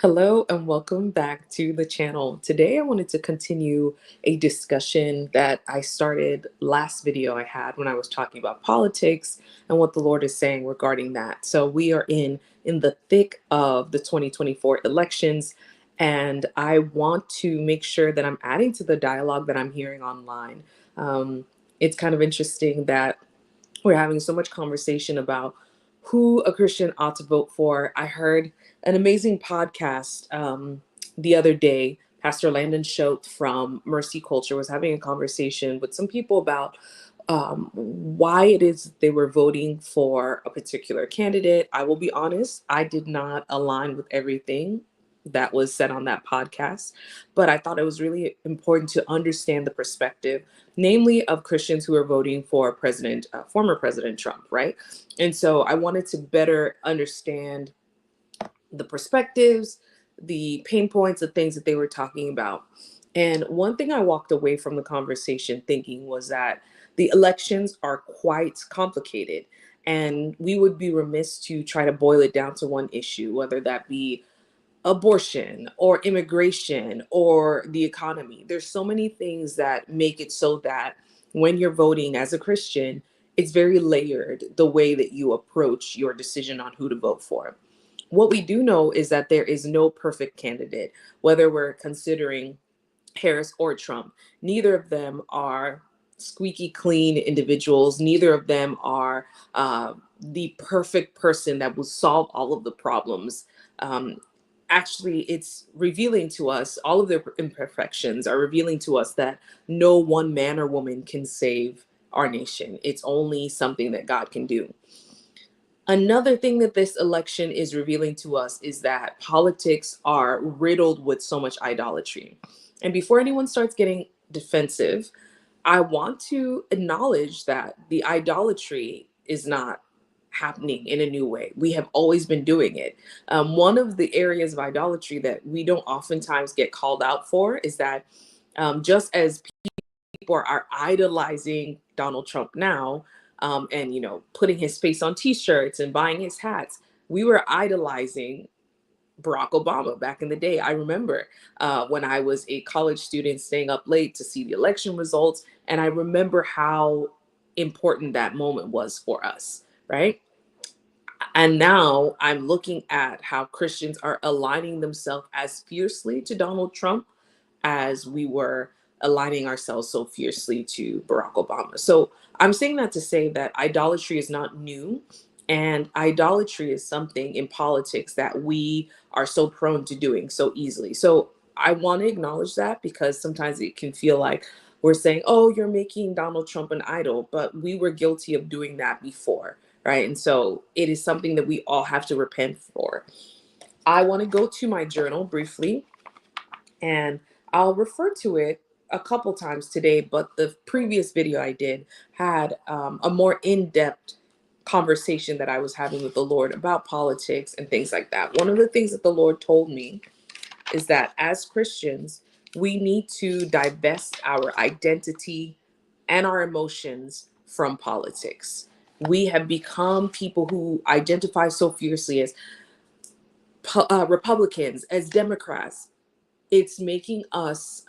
Hello and welcome back to the channel. Today I wanted to continue a discussion that I started last video I had when I was talking about politics and what the Lord is saying regarding that. So we are in the thick of the 2024 elections, and I want to make sure that I'm adding to the dialogue that I'm hearing online. It's kind of interesting that we're having so much conversation about who a Christian ought to vote for. I heard an amazing podcast the other day. Pastor Landon Schote from Mercy Culture was having a conversation with some people about why it is they were voting for a particular candidate. I will be honest, I did not align with everything that was said on that podcast, but I thought it was really important to understand the perspective, namely of Christians who are voting for former President Trump, right? And so I wanted to better understand the perspectives, the pain points, the things that they were talking about. And one thing I walked away from the conversation thinking was that the elections are quite complicated. And we would be remiss to try to boil it down to one issue, whether that be abortion or immigration or the economy. There's so many things that make it so that when you're voting as a Christian, it's very layered the way that you approach your decision on who to vote for. What we do know is that there is no perfect candidate, whether we're considering Harris or Trump. Neither of them are squeaky clean individuals. Neither of them are the perfect person that will solve all of the problems. Um, Actually, it's revealing to us, all of their imperfections are revealing to us that no one man or woman can save our nation. It's only something that God can do. Another thing that this election is revealing to us is that politics are riddled with so much idolatry. And before anyone starts getting defensive, I want to acknowledge that the idolatry is not happening in a new way. We have always been doing it. One of the areas of idolatry that we don't oftentimes get called out for is that just as people are idolizing Donald Trump now, and putting his face on T-shirts and buying his hats, we were idolizing Barack Obama back in the day. I remember when I was a college student staying up late to see the election results, and I remember how important that moment was for us, right? And now I'm looking at how Christians are aligning themselves as fiercely to Donald Trump as we were aligning ourselves so fiercely to Barack Obama. So I'm saying that to say that idolatry is not new. And idolatry is something in politics that we are so prone to doing so easily. So I want to acknowledge that because sometimes it can feel like we're saying, oh, you're making Donald Trump an idol, but we were guilty of doing that before, right? And so it is something that we all have to repent for. I want to go to my journal briefly, and I'll refer to it a couple times today, but the previous video I did had a more in-depth conversation that I was having with the Lord about politics and things like that. One of the things that the Lord told me is that as Christians, we need to divest our identity and our emotions from politics. We have become people who identify so fiercely as Republicans, as Democrats. It's making us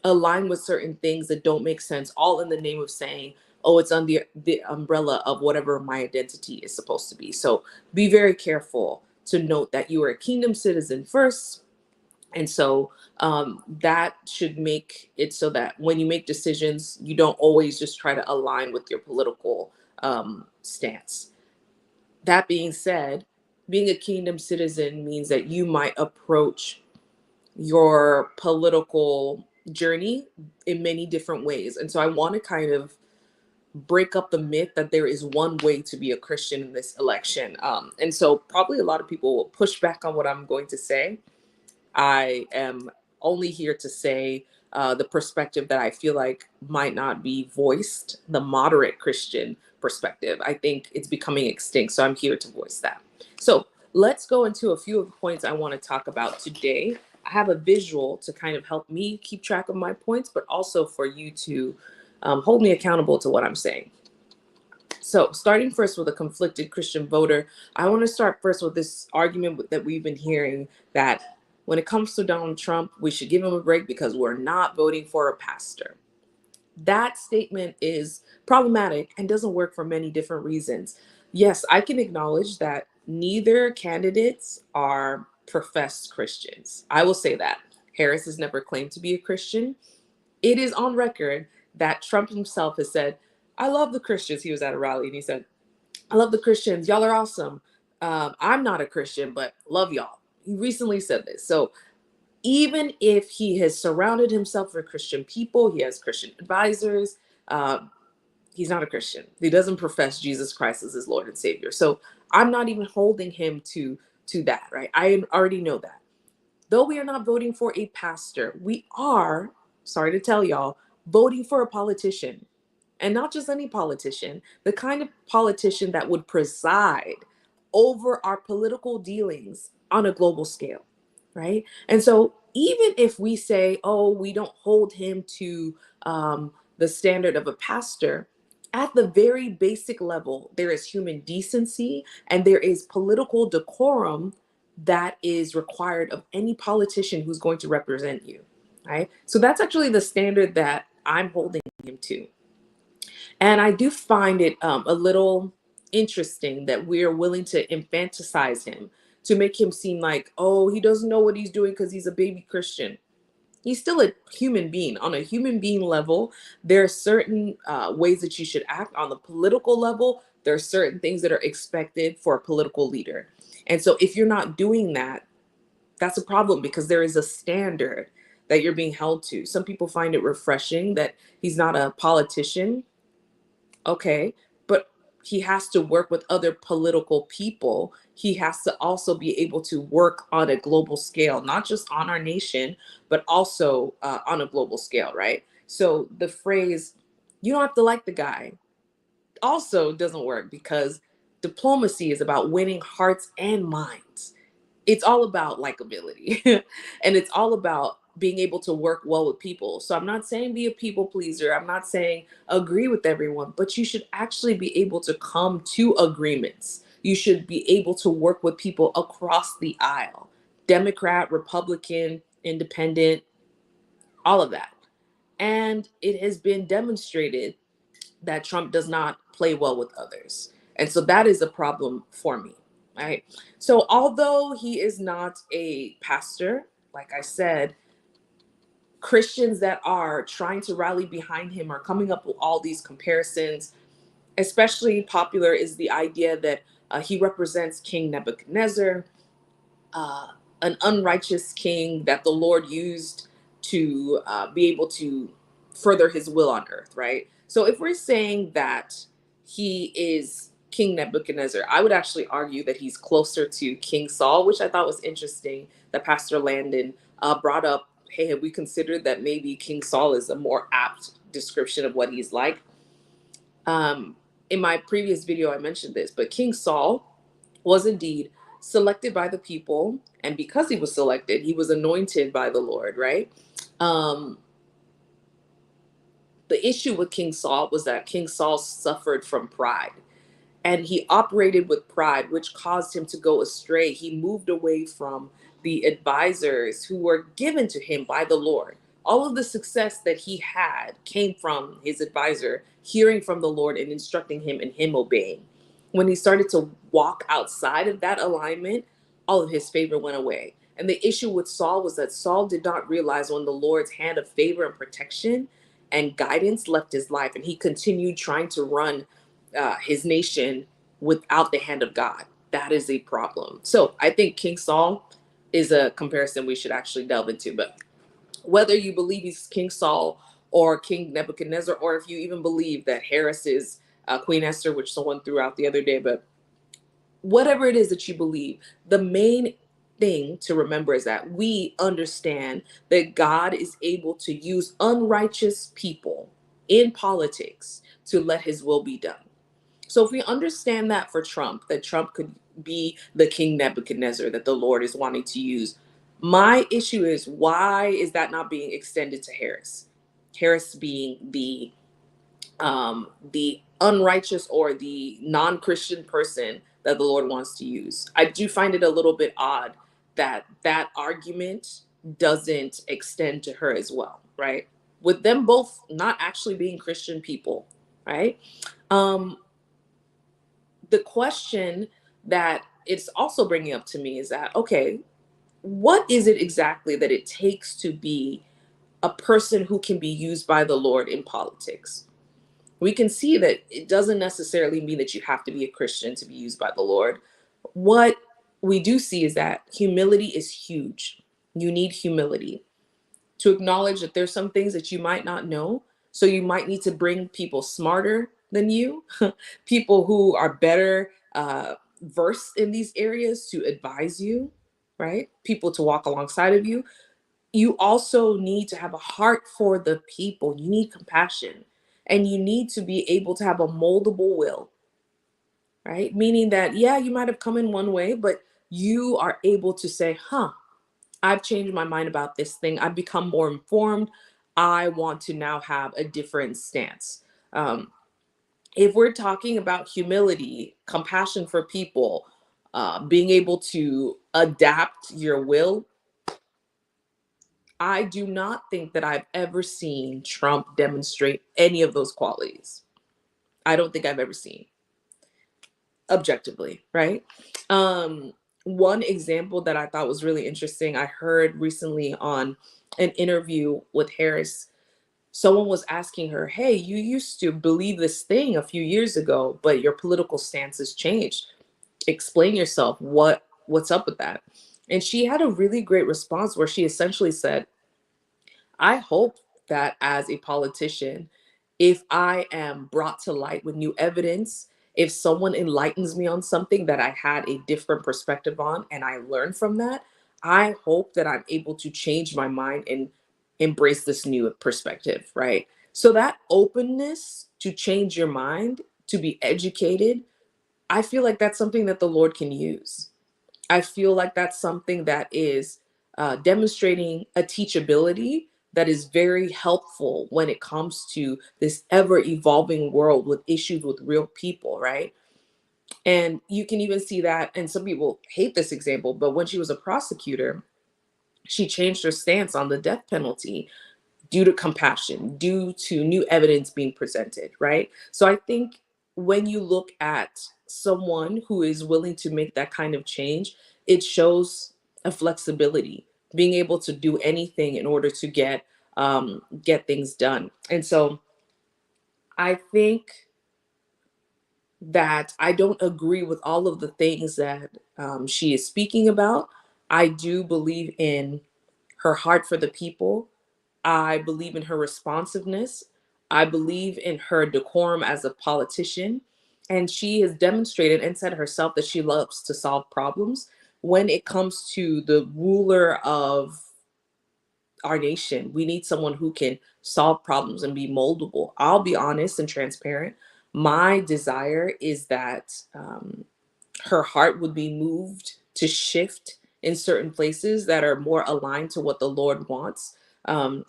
align with certain things that don't make sense, all in the name of saying, oh, it's under the umbrella of whatever my identity is supposed to be. So be very careful to note that you are a kingdom citizen first. And so that should make it so that when you make decisions, you don't always just try to align with your political stance. That being said, being a kingdom citizen means that you might approach your political journey in many different ways. And so I want to kind of break up the myth that there is one way to be a Christian in this election. And so probably a lot of people will push back on what I'm going to say. I am only here to say the perspective that I feel like might not be voiced, the moderate Christian perspective. I think it's becoming extinct, so I'm here to voice that. So let's go into a few of the points I want to talk about today. I have a visual to kind of help me keep track of my points, but also for you to hold me accountable to what I'm saying. So, starting first with a conflicted Christian voter, I want to start first with this argument that we've been hearing that when it comes to Donald Trump, we should give him a break because we're not voting for a pastor. That statement is problematic and doesn't work for many different reasons. Yes, I can acknowledge that neither candidates are professed Christians. I will say that. Harris has never claimed to be a Christian. It is on record that Trump himself has said, I love the Christians. He was at a rally and he said, I love the Christians. Y'all are awesome. I'm not a Christian, but love y'all. He recently said this. So even if he has surrounded himself with Christian people, he has Christian advisors, uh, he's not a Christian. He doesn't profess Jesus Christ as his Lord and Savior. So I'm not even holding him to that, right? I already know that. Though we are not voting for a pastor, we are, sorry to tell y'all, voting for a politician. And not just any politician, the kind of politician that would preside over our political dealings on a global scale, right? And so even if we say, oh, we don't hold him to the standard of a pastor, at the very basic level, there is human decency and there is political decorum that is required of any politician who's going to represent you, right? So that's actually the standard that I'm holding him to. And I do find it a little interesting that we're willing to infantilize him to make him seem like, oh, he doesn't know what he's doing because he's a baby Christian. He's still a human being. On a human being level, there are certain ways that you should act. On the political level, there are certain things that are expected for a political leader. And so if you're not doing that, that's a problem because there is a standard that you're being held to. Some people find it refreshing that he's not a politician. Okay, but he has to work with other political people. He has to also be able to work on a global scale, not just on our nation, but also on a global scale, right? So the phrase, you don't have to like the guy, also doesn't work because diplomacy is about winning hearts and minds. It's all about likability and it's all about being able to work well with people. So I'm not saying be a people pleaser. I'm not saying agree with everyone, but you should actually be able to come to agreements. You should be able to work with people across the aisle, Democrat, Republican, independent, all of that. And it has been demonstrated that Trump does not play well with others. And so that is a problem for me, right? So although he is not a pastor, like I said, Christians that are trying to rally behind him are coming up with all these comparisons. Especially popular is the idea that he represents King Nebuchadnezzar, uh, an unrighteous king that the Lord used to be able to further his will on earth, right? So if we're saying that he is King Nebuchadnezzar, I would actually argue that he's closer to King Saul, which I thought was interesting that Pastor Landon brought up. Hey, have we considered that maybe King Saul is a more apt description of what he's like? Um, in my previous video, I mentioned this, but King Saul was indeed selected by the people. And because he was selected, he was anointed by the Lord, right? Um, the issue with King Saul was that King Saul suffered from pride and he operated with pride, which caused him to go astray. He moved away from the advisors who were given to him by the Lord. All of the success that he had came from his advisor hearing from the Lord and instructing him and him obeying. When he started to walk outside of that alignment, all of his favor went away. And the issue with Saul was that Saul did not realize when the Lord's hand of favor and protection and guidance left his life, and he continued trying to run his nation without the hand of God. That is a problem. So I think King Saul is a comparison we should actually delve into. But whether you believe he's King Saul or King Nebuchadnezzar, or if you even believe that Harris is Queen Esther, which someone threw out the other day, but whatever it is that you believe, the main thing to remember is that we understand that God is able to use unrighteous people in politics to let his will be done. So if we understand that for Trump, that Trump could be the King Nebuchadnezzar that the Lord is wanting to use, my issue is why is that not being extended to Harris? Harris being the unrighteous or the non-Christian person that the Lord wants to use. I do find it a little bit odd that that argument doesn't extend to her as well, right? With them both not actually being Christian people, right? Um, the question that it's also bringing up to me is that, okay, what is it exactly that it takes to be a person who can be used by the Lord in politics? We can see that it doesn't necessarily mean that you have to be a Christian to be used by the Lord. What we do see is that humility is huge. You need humility to acknowledge that there's some things that you might not know. So you might need to bring people smarter than you, people who are better versed in these areas to advise you, right? People to walk alongside of you. You also need to have a heart for the people. You need compassion, and you need to be able to have a moldable will, right? Meaning that, yeah, you might have come in one way, but you are able to say, huh, I've changed my mind about this thing. I've become more informed. I want to now have a different stance. Um, if we're talking about humility, compassion for people, being able to adapt your will, I do not think that I've ever seen Trump demonstrate any of those qualities. I don't think I've ever seen objectively, right? Um, One example that I thought was really interesting, I heard recently on an interview with Harris. Someone was asking her, hey, you used to believe this thing a few years ago, but your political stance has changed. Explain yourself. What's up with that? And she had a really great response where she essentially said, I hope that as a politician, if I am brought to light with new evidence, if someone enlightens me on something that I had a different perspective on and I learn from that, I hope that I'm able to change my mind and embrace this new perspective, right? So that openness to change your mind, to be educated, I feel like that's something that the Lord can use. I feel like that's something that is demonstrating a teachability that is very helpful when it comes to this ever evolving world with issues with real people, right? And you can even see that, and some people hate this example, but when she was a prosecutor, she changed her stance on the death penalty due to compassion, due to new evidence being presented, right? So I think when you look at someone who is willing to make that kind of change, it shows a flexibility, being able to do anything in order to get things done. And so I think that I don't agree with all of the things that she is speaking about. I do believe in her heart for the people. I believe in her responsiveness. I believe in her decorum as a politician. And she has demonstrated and said herself that she loves to solve problems. When it comes to the ruler of our nation, we need someone who can solve problems and be moldable. I'll be honest and transparent. My desire is that her heart would be moved to shift in certain places that are more aligned to what the Lord wants. Um,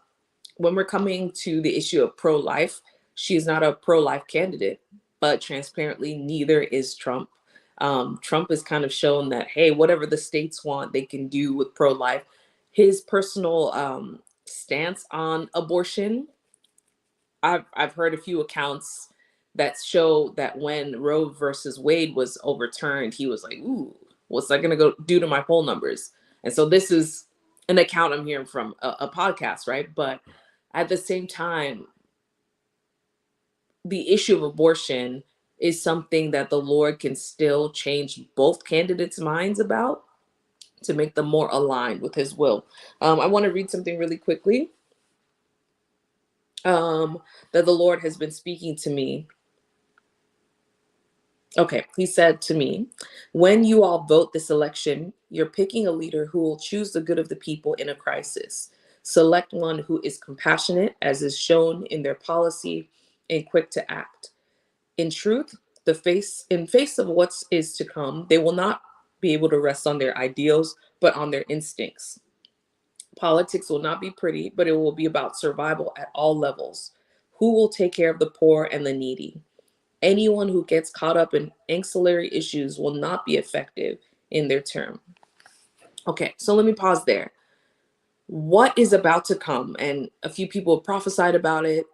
when we're coming to the issue of pro life, she is not a pro life candidate, but transparently, neither is Trump. Trump has kind of shown that, hey, whatever the states want, they can do with pro life. His personal stance on abortion, I've heard a few accounts that show that when Roe versus Wade was overturned, he was like, "Ooh, what's that going to go do to my poll numbers?" And so this is an account I'm hearing from a podcast, right? But at the same time, the issue of abortion is something that the Lord can still change both candidates' minds about to make them more aligned with His will. I want to read something really quickly that the Lord has been speaking to me. Okay, he said to me, when you all vote this election, you're picking a leader who will choose the good of the people in a crisis. Select one who is compassionate, as is shown in their policy, and quick to act. In truth, in face of what is to come, they will not be able to rest on their ideals, but on their instincts. Politics will not be pretty, but it will be about survival at all levels. Who will take care of the poor and the needy? Anyone who gets caught up in ancillary issues will not be effective in their term. Okay, so let me pause there. What is about to come? And a few people have prophesied about it,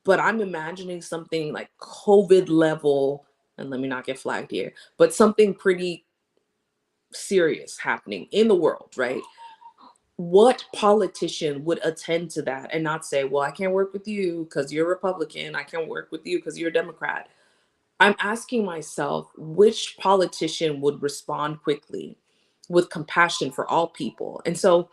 but I'm imagining something like COVID level, and let me not get flagged here, but something pretty serious happening in the world, right? What politician would attend to that and not say, well, I can't work with you because you're Republican. I can't work with you because you're a Democrat. I'm asking myself, which politician would respond quickly with compassion for all people? And so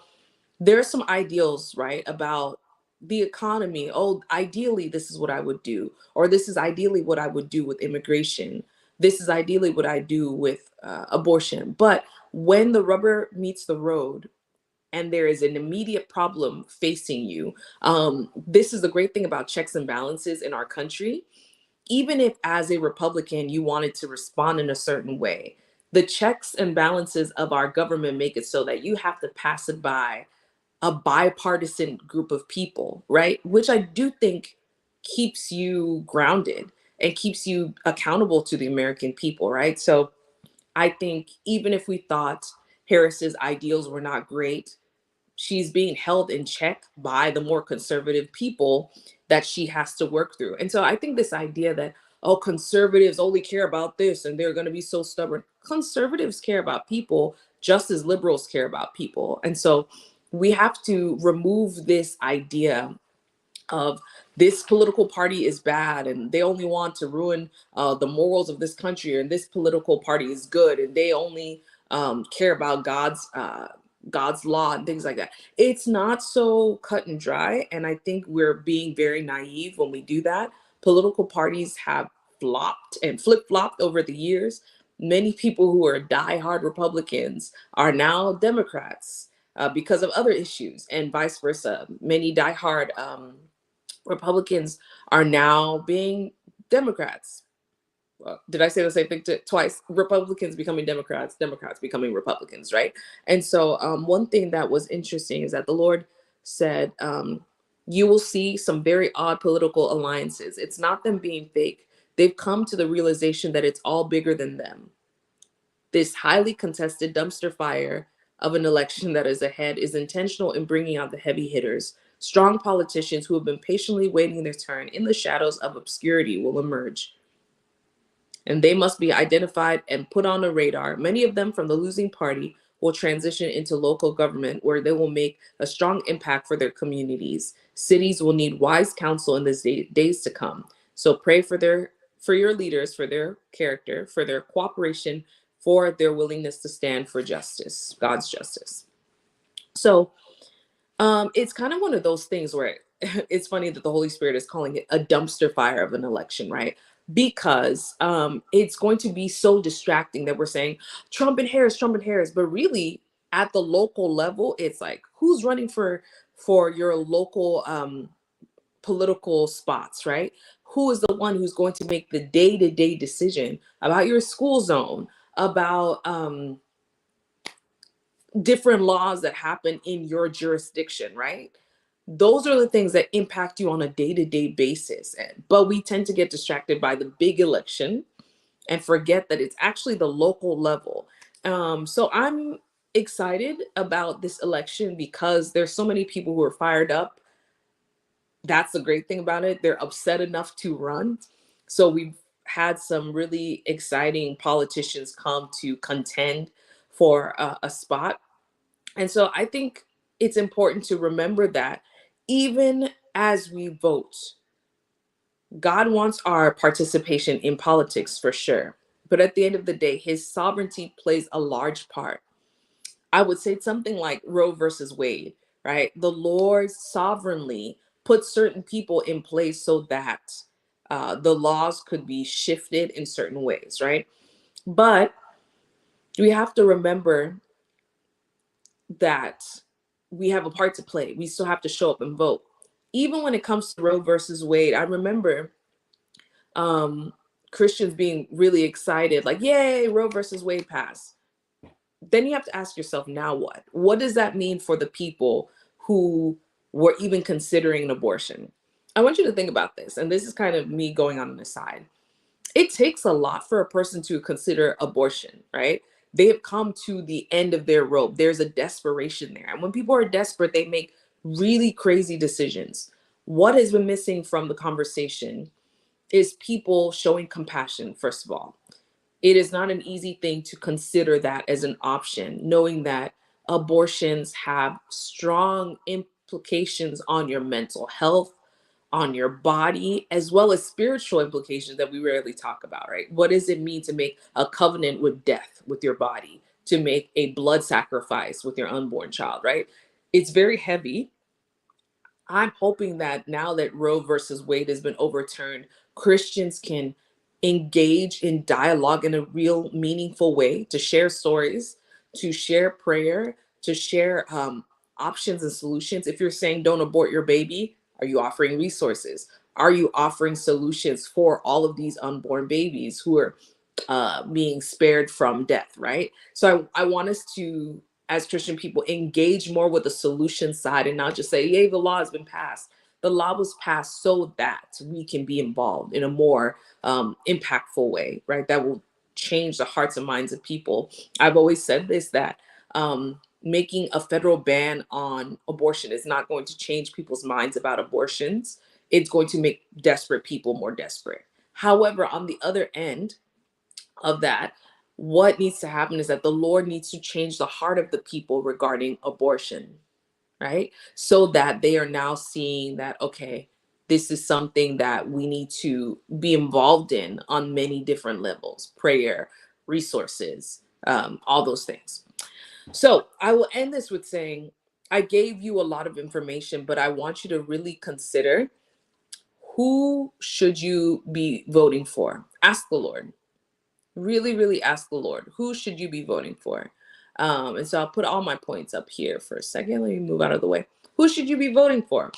there are some ideals, right, about the economy. Oh, ideally, this is what I would do, or this is ideally what I would do with immigration. This is ideally what I do with abortion. But when the rubber meets the road, and there is an immediate problem facing you. This is the great thing about checks and balances in our country. Even if, as a Republican, you wanted to respond in a certain way, the checks and balances of our government make it so that you have to pass it by a bipartisan group of people, right? Which I do think keeps you grounded and keeps you accountable to the American people, right? So I think even if we thought Harris's ideals were not great, she's being held in check by the more conservative people that she has to work through. And so I think this idea that, oh, conservatives only care about this and they're going to be so stubborn. Conservatives care about people just as liberals care about people. And so we have to remove this idea of this political party is bad and they only want to ruin the morals of this country, and this political party is good and they only care about God's law and things like that. It's not so cut and dry, and I think we're being very naive when we do that. Political parties have flopped and flip-flopped over the years. Many people who are diehard Republicans are now Democrats because of other issues, and vice versa. Many diehard Republicans are now being Democrats. Did I say the same thing twice? Republicans becoming Democrats, Democrats becoming Republicans, right? And so, one thing that was interesting is that the Lord said, you will see some very odd political alliances. It's not them being fake. They've come to the realization that it's all bigger than them. This highly contested dumpster fire of an election that is ahead is intentional in bringing out the heavy hitters. Strong politicians who have been patiently waiting their turn in the shadows of obscurity will emerge, and they must be identified and put on a radar. Many of them from the losing party will transition into local government where they will make a strong impact for their communities. Cities will need wise counsel in the days to come. So pray for your leaders, for their character, for their cooperation, for their willingness to stand for justice, God's justice. So it's kind of one of those things where it's funny that the Holy Spirit is calling it a dumpster fire of an election, right? Because it's going to be so distracting that we're saying Trump and Harris, but really at the local level, it's like who's running for your local political spots, right? Who is the one who's going to make the day-to-day decision about your school zone, about different laws that happen in your jurisdiction, right? Those are the things that impact you on a day-to-day basis. But we tend to get distracted by the big election and forget that it's actually the local level. So I'm excited about this election because there's so many people who are fired up. That's the great thing about it. They're upset enough to run. So we've had some really exciting politicians come to contend for a spot. And so I think it's important to remember that even as we vote, God wants our participation in politics for sure. But at the end of the day, his sovereignty plays a large part. I would say something like Roe versus Wade, right? The Lord sovereignly put certain people in place so that the laws could be shifted in certain ways, right? But we have to remember that we have a part to play. We still have to show up and vote. Even when it comes to Roe versus Wade, I remember um, Christians being really excited, like, yay, Roe versus Wade passed. Then you have to ask yourself, now what? What does that mean for the people who were even considering an abortion? I want you to think about this. And this is kind of me going on an aside. it takes a lot for a person to consider abortion, right? They have come to the end of their rope. There's a desperation there. And when people are desperate, they make really crazy decisions. What has been missing from the conversation is people showing compassion, first of all. It is not an easy thing to consider that as an option, knowing that abortions have strong implications on your mental health, on your body, as well as spiritual implications that we rarely talk about, right? What does it mean to make a covenant with death with your body, to make a blood sacrifice with your unborn child, right? It's very heavy. I'm hoping that now that Roe versus Wade has been overturned, Christians can engage in dialogue in a real meaningful way, to share stories, to share prayer, to share options and solutions. If you're saying don't abort your baby, are you offering resources? Are you offering solutions for all of these unborn babies who are being spared from death, right? So I want us to, as Christian people, engage more with the solution side and not just say, yay, the law has been passed. The law was passed so that we can be involved in a more impactful way, right? That will change the hearts and minds of people. I've always said this, that making a federal ban on abortion is not going to change people's minds about abortions. It's going to make desperate people more desperate. However, on the other end, of that, what needs to happen is that the Lord needs to change the heart of the people regarding abortion, right? So that they are now seeing that, okay, this is something that we need to be involved in on many different levels: prayer, resources, all those things. So I will end this with saying, I gave you a lot of information, but I want you to really consider, who should you be voting for? Ask the Lord. Really, really ask the Lord, who should you be voting for? And so I'll put all my points up here for a second. Let me move out of the way. Who should you be voting for?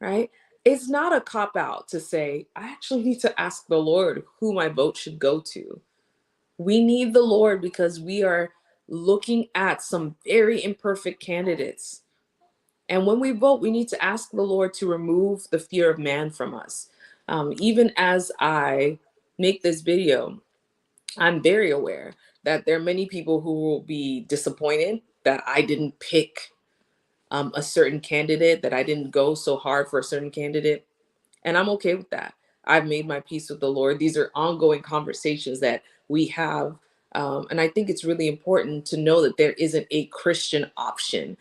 Right? It's not a cop out to say, I actually need to ask the Lord who my vote should go to. We need the Lord because we are looking at some very imperfect candidates. And when we vote, we need to ask the Lord to remove the fear of man from us. Even as I make this video, I'm very aware that there are many people who will be disappointed that I didn't pick a certain candidate, that I didn't go so hard for a certain candidate. And I'm okay with that. I've made my peace with the Lord. These are ongoing conversations that we have. And I think it's really important to know that there isn't a Christian option.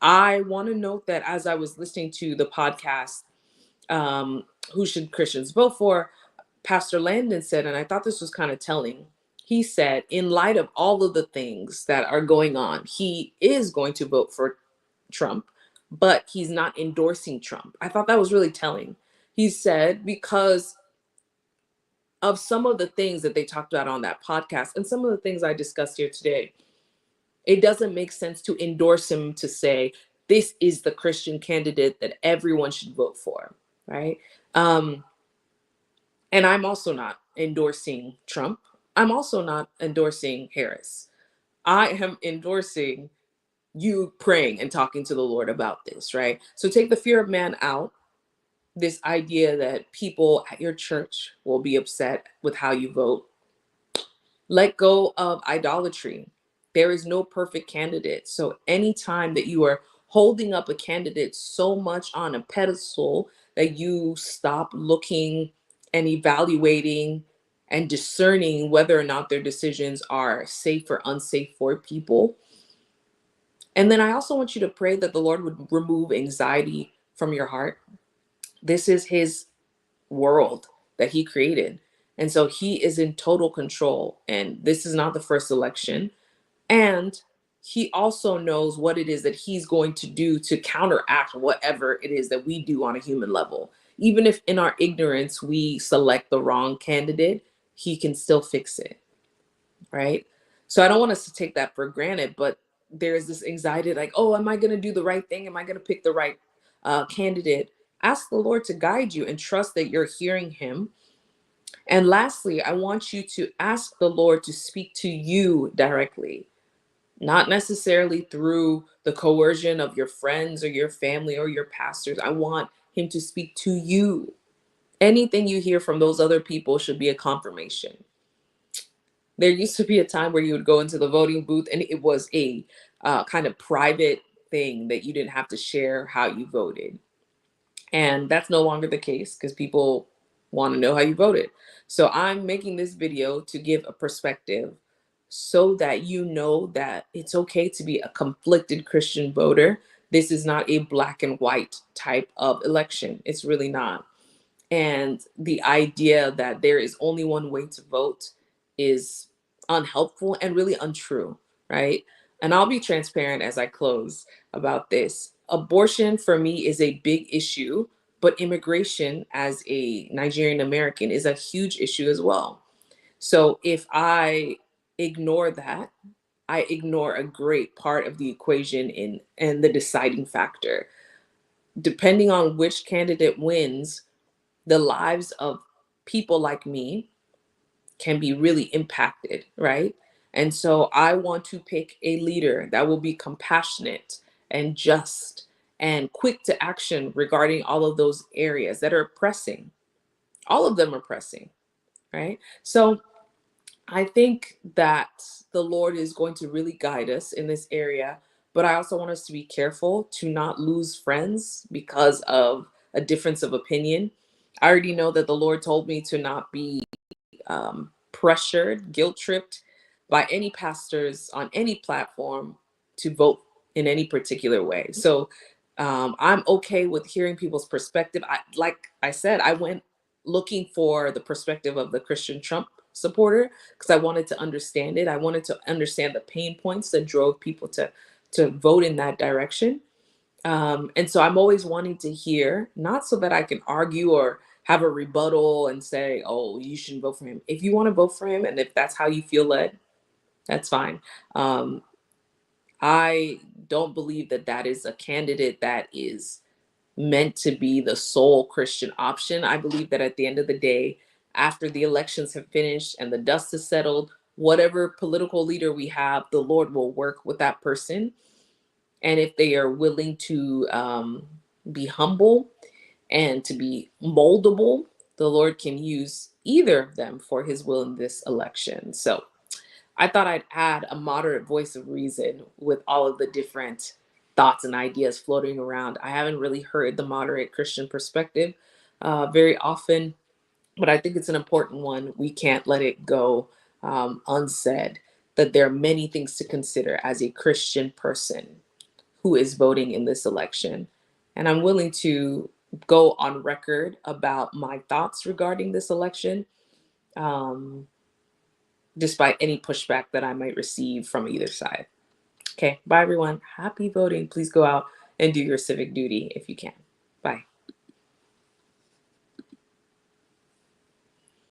I want to note that as I was listening to the podcast, who should Christians vote for? Pastor Landon said, and I thought this was kind of telling. He said, in light of all of the things that are going on, he is going to vote for Trump, but he's not endorsing Trump. I thought that was really telling. He said, because of some of the things that they talked about on that podcast and some of the things I discussed here today, it doesn't make sense to endorse him, to say, this is the Christian candidate that everyone should vote for, right? Um, And I'm also not endorsing Trump. I'm also not endorsing Harris. I am endorsing you praying and talking to the Lord about this, right? So take the fear of man out. This idea that people at your church will be upset with how you vote. Let go of idolatry. There is no perfect candidate. So anytime that you are holding up a candidate so much on a pedestal that you stop looking and evaluating and discerning whether or not their decisions are safe or unsafe for people. And then I also want you to pray that the Lord would remove anxiety from your heart. This is his world that he created. And so he is in total control. And this is not the first election. And he also knows what it is that he's going to do to counteract whatever it is that we do on a human level. Even if in our ignorance we select the wrong candidate, he can still fix it. Right. So I don't want us to take that for granted, but there's this anxiety like, oh, am I going to do the right thing? Am I going to pick the right candidate? Ask the Lord to guide you and trust that you're hearing him. And lastly, I want you to ask the Lord to speak to you directly, not necessarily through the coercion of your friends or your family or your pastors. I want him to speak to you. Anything you hear from those other people should be a confirmation. There used to be a time where you would go into the voting booth and it was a kind of private thing that you didn't have to share how you voted. And that's no longer the case because people want to know how you voted. So I'm making this video to give a perspective so that you know that it's okay to be a conflicted Christian voter. This is not a black and white type of election. It's really not. And the idea that there is only one way to vote is unhelpful and really untrue, right? And I'll be transparent as I close about this. Abortion for me is a big issue, but immigration as a Nigerian American is a huge issue as well. So if I ignore that, I ignore a great part of the equation in and the deciding factor. Depending on which candidate wins, the lives of people like me can be really impacted, right? And so I want to pick a leader that will be compassionate and just and quick to action regarding all of those areas that are pressing. All of them are pressing, right? So I think that the Lord is going to really guide us in this area, but I also want us to be careful to not lose friends because of a difference of opinion. I already know that the Lord told me to not be pressured, guilt tripped by any pastors on any platform to vote in any particular way. So I'm okay with hearing people's perspective. Like I said, I went looking for the perspective of the Christian Trump supporter because I wanted to understand it. I wanted to understand the pain points that drove people to vote in that direction. And so I'm always wanting to hear, not so that I can argue or have a rebuttal and say, oh, you shouldn't vote for him. If you want to vote for him and if that's how you feel led, that's fine. Um, I don't believe that that is a candidate that is meant to be the sole Christian option. I believe that at the end of the day, after the elections have finished and the dust is settled, whatever political leader we have, the Lord will work with that person. And if they are willing to be humble and to be moldable, the Lord can use either of them for his will in this election. So I thought I'd add a moderate voice of reason with all of the different thoughts and ideas floating around. I haven't really heard the moderate Christian perspective very often, but I think it's an important one. We can't let it go unsaid that there are many things to consider as a Christian person who is voting in this election. And I'm willing to go on record about my thoughts regarding this election, um, despite any pushback that I might receive from either side. Okay, bye everyone. Happy voting. Please go out and do your civic duty if you can. Bye.